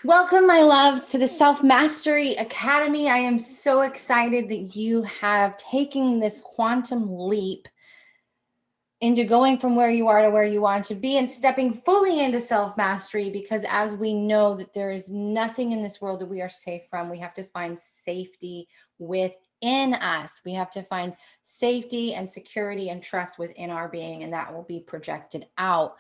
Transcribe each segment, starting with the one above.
Welcome, my loves, to the Self Mastery Academy. I am so excited that you have taken this quantum leap into going from where you are to where you want to be and stepping fully into self mastery, because as we know that there is nothing in this world that we are safe from, we have to find safety within us. We have to find safety and security and trust within our being, and that will be projected out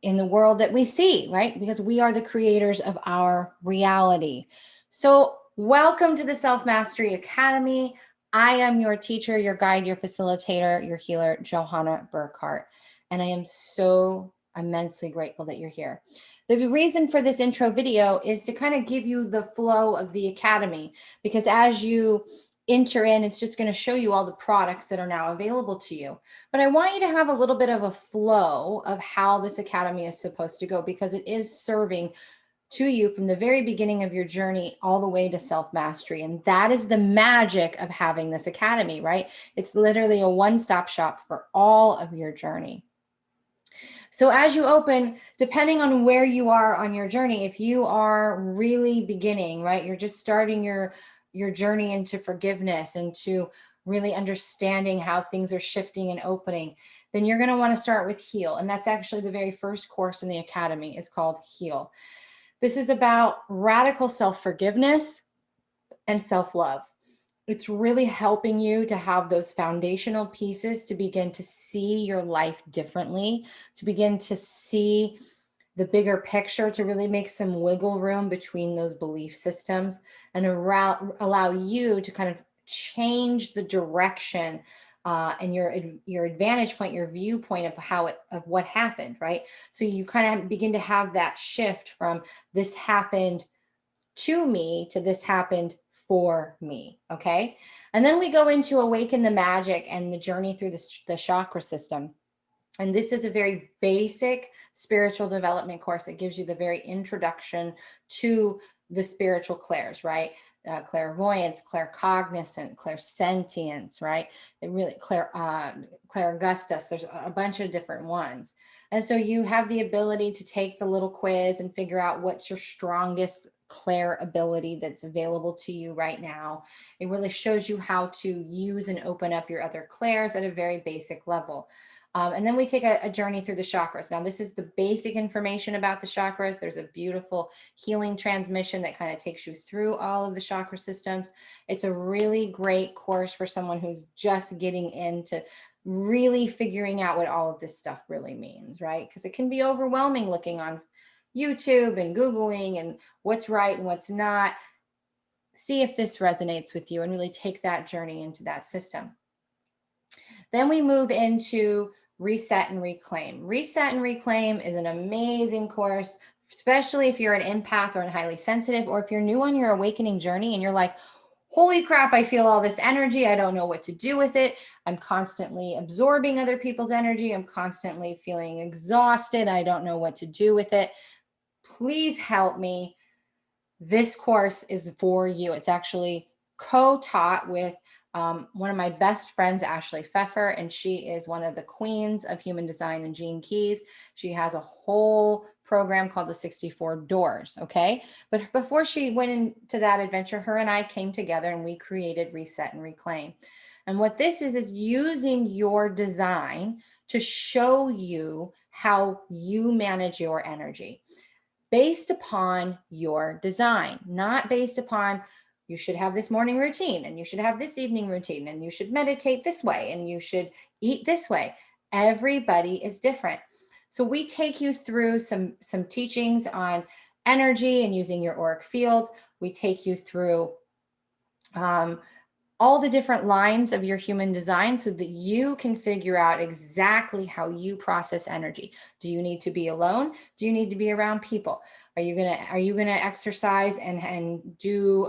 in the world that we see, right? Because we are the creators of our reality. So, welcome to the Self Mastery Academy. I am your teacher, your guide, your facilitator, your healer, Johanna Burkhardt. And I am so immensely grateful that you're here. The reason for this intro video is to kind of give you the flow of the academy, because as you enter in, it's just going to show you all the products that are now available to you. But I want you to have a little bit of a flow of how this academy is supposed to go, because it is serving to you from the very beginning of your journey all the way to self-mastery. And that is the magic of having this academy, right? It's literally a one-stop shop for all of your journey. So as you open, depending on where you are on your journey, if you are really beginning, right, you're just starting your journey into forgiveness, into really understanding how things are shifting and opening, then you're going to want to start with Heal. And that's actually the very first course in the academy. Is called Heal. This is about radical self-forgiveness and self-love. It's really helping you to have those foundational pieces to begin to see your life differently, to begin to see the bigger picture, to really make some wiggle room between those belief systems and allow you to kind of change the direction and your advantage point, your viewpoint of what happened, right? So you kind of begin to have that shift from this happened to me to this happened for me. Okay. And then we go into Awaken the Magic and the journey through the chakra system. And this is a very basic spiritual development course. It gives you the very introduction to the spiritual clairs, right? Clairvoyance, claircognizant, clairsentience, right? It really clairaugustus. There's a bunch of different ones. And so you have the ability to take the little quiz and figure out what's your strongest clair ability that's available to you right now. It really shows you how to use and open up your other clairs at a very basic level. And then we take a journey through the chakras. Now, this is the basic information about the chakras. There's a beautiful healing transmission that kind of takes you through all of the chakra systems. It's a really great course for someone who's just getting into really figuring out what all of this stuff really means, right? Because it can be overwhelming looking on YouTube and Googling and what's right and what's not. See if this resonates with you and really take that journey into that system. Then we move into Reset and Reclaim. Reset and Reclaim is an amazing course, especially if you're an empath or highly sensitive, or if you're new on your awakening journey and you're like, holy crap, I feel all this energy. I don't know what to do with it. I'm constantly absorbing other people's energy. I'm constantly feeling exhausted. I don't know what to do with it. Please help me. This course is for you. It's actually co-taught with one of my best friends, Ashley Pfeffer, and she is one of the queens of human design and Gene Keys. She has a whole program called the 64 Doors, okay? But before she went into that adventure, her and I came together and we created Reset and Reclaim. And what this is using your design to show you how you manage your energy based upon your design, not based upon you should have this morning routine and you should have this evening routine and you should meditate this way and you should eat this way. Everybody is different. So we take you through some teachings on energy and using your auric field. We take you through all the different lines of your human design so that you can figure out exactly how you process energy. Do you need to be alone? Do you need to be around people? Are you gonna exercise and do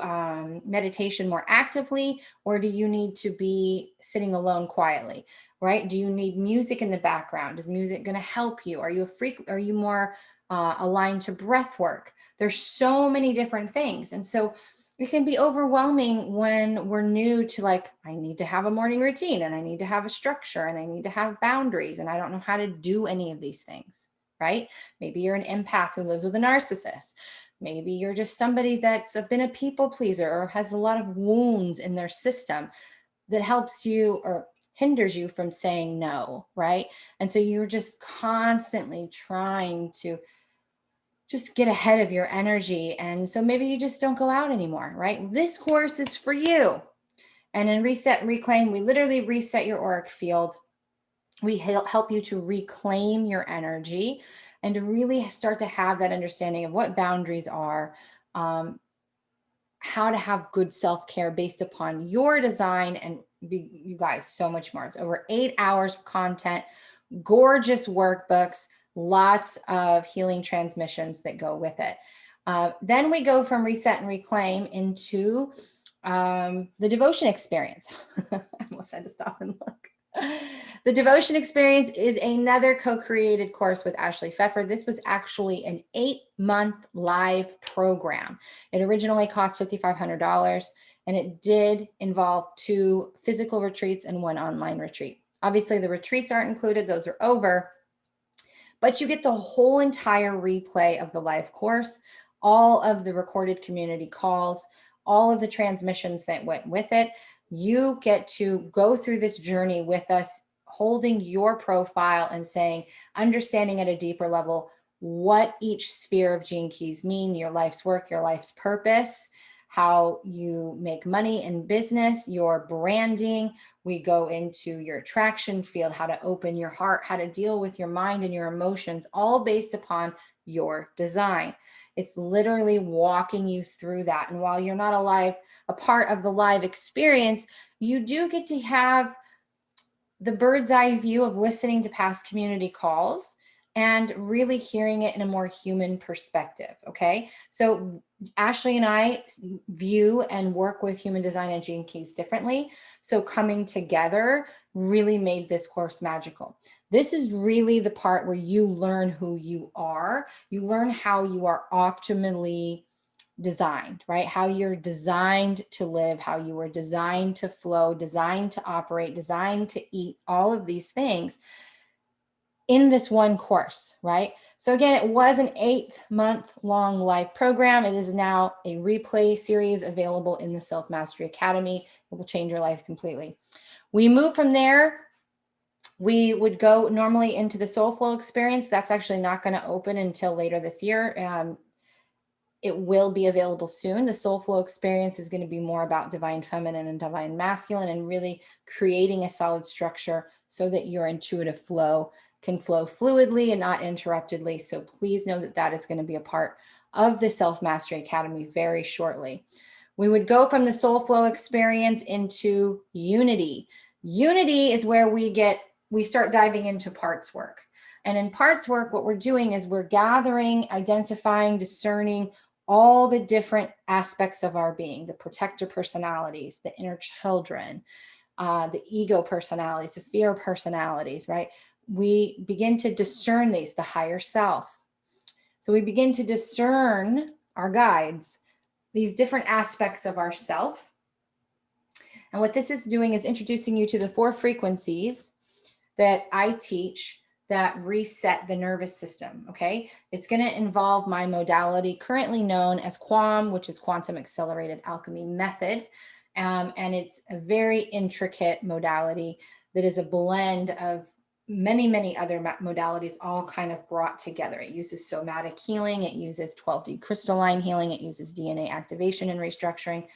meditation more actively, or do you need to be sitting alone quietly? Right? Do you need music in the background? Is music going to help you? Are you more aligned to breath work? There's so many different things, and so it can be overwhelming when we're new to, like, I need to have a morning routine and I need to have a structure and I need to have boundaries and I don't know how to do any of these things, right? Maybe you're an empath who lives with a narcissist. Maybe you're just somebody that's been a people pleaser or has a lot of wounds in their system that helps you or hinders you from saying no, right? And so you're just constantly trying to just get ahead of your energy. And so maybe you just don't go out anymore, right? This course is for you. And in Reset and Reclaim, we literally reset your auric field. We help you to reclaim your energy and to really start to have that understanding of what boundaries are, how to have good self-care based upon your design, and you guys, so much more. It's over 8 hours of content, gorgeous workbooks, lots of healing transmissions that go with it. Then we go from Reset and Reclaim into the devotion experience. I almost had to stop and look. The devotion experience is another co-created course with Ashley Pfeffer. This was actually an 8-month live program. It originally cost $5,500, and it did involve 2 physical retreats and 1 online retreat. Obviously, the retreats aren't included. Those are over. But you get the whole entire replay of the live course, all of the recorded community calls, all of the transmissions that went with it. You get to go through this journey with us, holding your profile and saying, understanding at a deeper level what each sphere of Gene Keys mean, your life's work, your life's purpose, how you make money in business, your branding. We go into your attraction field, how to open your heart, how to deal with your mind and your emotions, all based upon your design. It's literally walking you through that. And while you're not a part of the live experience, you do get to have the bird's eye view of listening to past community calls and really hearing it in a more human perspective. Okay. So Ashley and I view and work with human design and Gene Keys differently. So coming together really made this course magical. This is really the part where you learn who you are. You learn how you are optimally designed, right? How you're designed to live, how you were designed to flow, designed to operate, designed to eat, all of these things in this one course, right? So again, it was an 8-month long live program. It is now a replay series available in the Self Mastery Academy. It will change your life completely. We move from there. We would go normally into the Soul Flow experience. That's actually not going to open until later this year. It will be available soon. The Soul Flow experience is going to be more about divine feminine and divine masculine, and really creating a solid structure so that your intuitive flow can flow fluidly and not interruptedly. So please know that that is going to be a part of the Self Mastery Academy very shortly. We would go from the Soul Flow experience into Unity. Unity is where we start diving into parts work. And in parts work, what we're doing is we're gathering, identifying, discerning all the different aspects of our being, the protector personalities, the inner children, the ego personalities, the fear personalities, right? We begin to discern these, the higher self. So we begin to discern our guides, these different aspects of ourself. And what this is doing is introducing you to the 4 frequencies that I teach that reset the nervous system, okay? It's going to involve my modality currently known as QAM, which is Quantum Accelerated Alchemy Method. And it's a very intricate modality that is a blend of many, many other modalities all kind of brought together. It uses somatic healing. It uses 12D crystalline healing. It uses DNA activation and restructuring.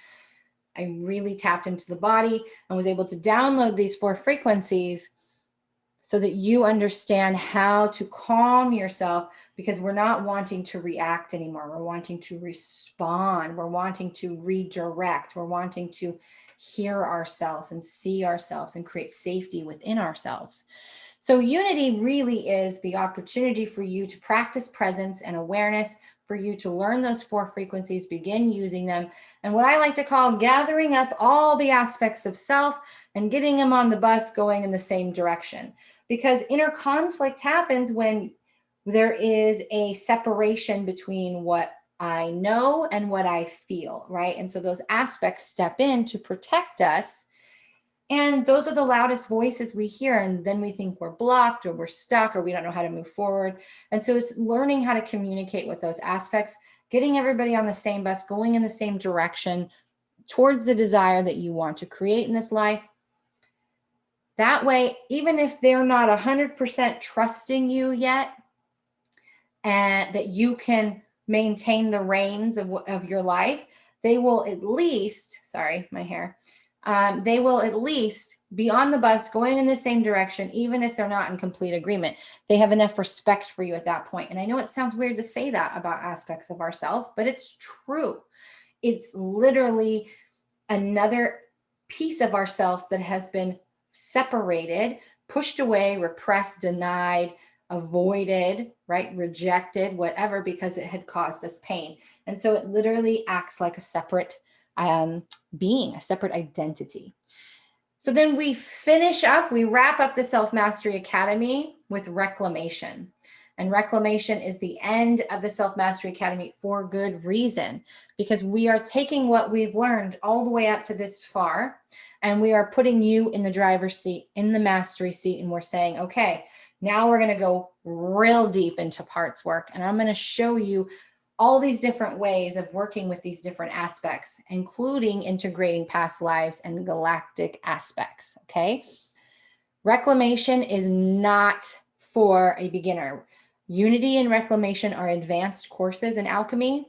I really tapped into the body and was able to download these 4 frequencies so that you understand how to calm yourself, because we're not wanting to react anymore. We're wanting to respond. We're wanting to redirect. We're wanting to hear ourselves and see ourselves and create safety within ourselves. So Unity really is the opportunity for you to practice presence and awareness, for you to learn those 4 frequencies, begin using them, and what I like to call gathering up all the aspects of self and getting them on the bus going in the same direction. Because inner conflict happens when there is a separation between what I know and what I feel, right? And so those aspects step in to protect us. And those are the loudest voices we hear. And then we think we're blocked or we're stuck or we don't know how to move forward. And so it's learning how to communicate with those aspects getting everybody on the same bus, going in the same direction towards the desire that you want to create in this life. That way, even if they're not 100% trusting you yet, and that you can maintain the reins of your life, they will at least, sorry, my hair, they will at least be on the bus going in the same direction, even if they're not in complete agreement. They have enough respect for you at that point. And I know it sounds weird to say that about aspects of ourselves, but it's true. It's literally another piece of ourselves that has been separated, pushed away, repressed, denied, avoided, right? Rejected, whatever, because it had caused us pain. And so it literally acts like a separate being, a separate identity. So then we wrap up the Self-Mastery Academy with reclamation. And reclamation is the end of the Self-Mastery Academy for good reason, because we are taking what we've learned all the way up to this far, and we are putting you in the driver's seat, in the mastery seat, and we're saying, okay, now we're going to go real deep into parts work, and I'm going to show you all these different ways of working with these different aspects, including integrating past lives and galactic aspects, okay? Reclamation is not for a beginner. Unity and Reclamation are advanced courses in alchemy.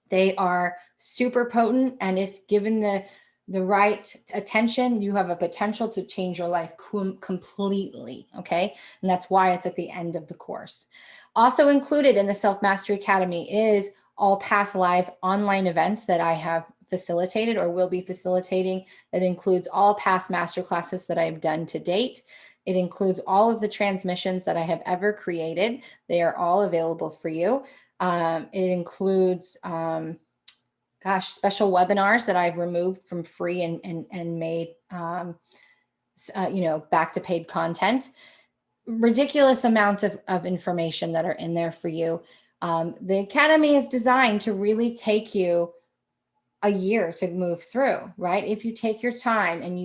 They are super potent, and if given the right attention, you have a potential to change your life completely, okay? And that's why it's at the end of the course. Also included in the Self-Mastery Academy is all past live online events that I have facilitated or will be facilitating. That includes all past masterclasses that I've done to date. It includes all of the transmissions that I have ever created. They are all available for you. It includes, special webinars that I've removed from free and made, back to paid content. Ridiculous amounts of information that are in there for you. The Academy is designed to really take you a year to move through, right? If you take your time and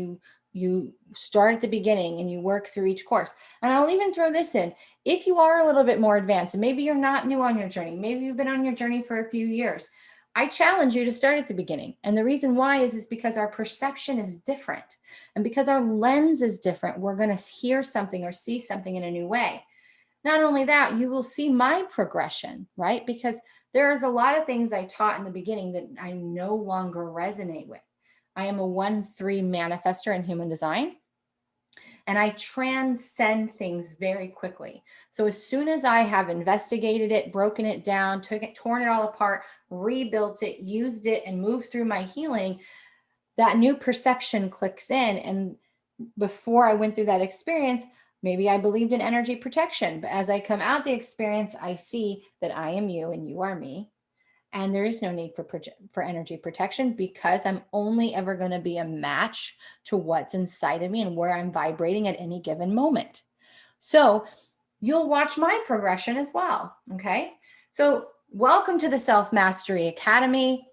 you start at the beginning and you work through each course. And I'll even throw this in. If you are a little bit more advanced and maybe you're not new on your journey, maybe you've been on your journey for a few years, I challenge you to start at the beginning. And the reason why is because our perception is different. And because our lens is different, we're going to hear something or see something in a new way. Not only that, you will see my progression, right? Because there is a lot of things I taught in the beginning that I no longer resonate with. I am a 1-3 manifestor in human design, and I transcend things very quickly. So as soon as I have investigated it, broken it down, torn it all apart, rebuilt it, used it, and moved through my healing, that new perception clicks in. And before I went through that experience, maybe I believed in energy protection, but as I come out the experience, I see that I am you and you are me. And there is no need for energy protection, because I'm only ever going to be a match to what's inside of me and where I'm vibrating at any given moment. So you'll watch my progression as well. Okay. So welcome to the Self-Mastery Academy.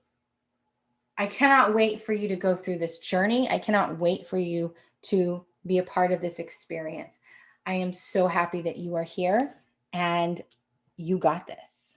I cannot wait for you to go through this journey. I cannot wait for you to be a part of this experience. I am so happy that you are here, and you got this.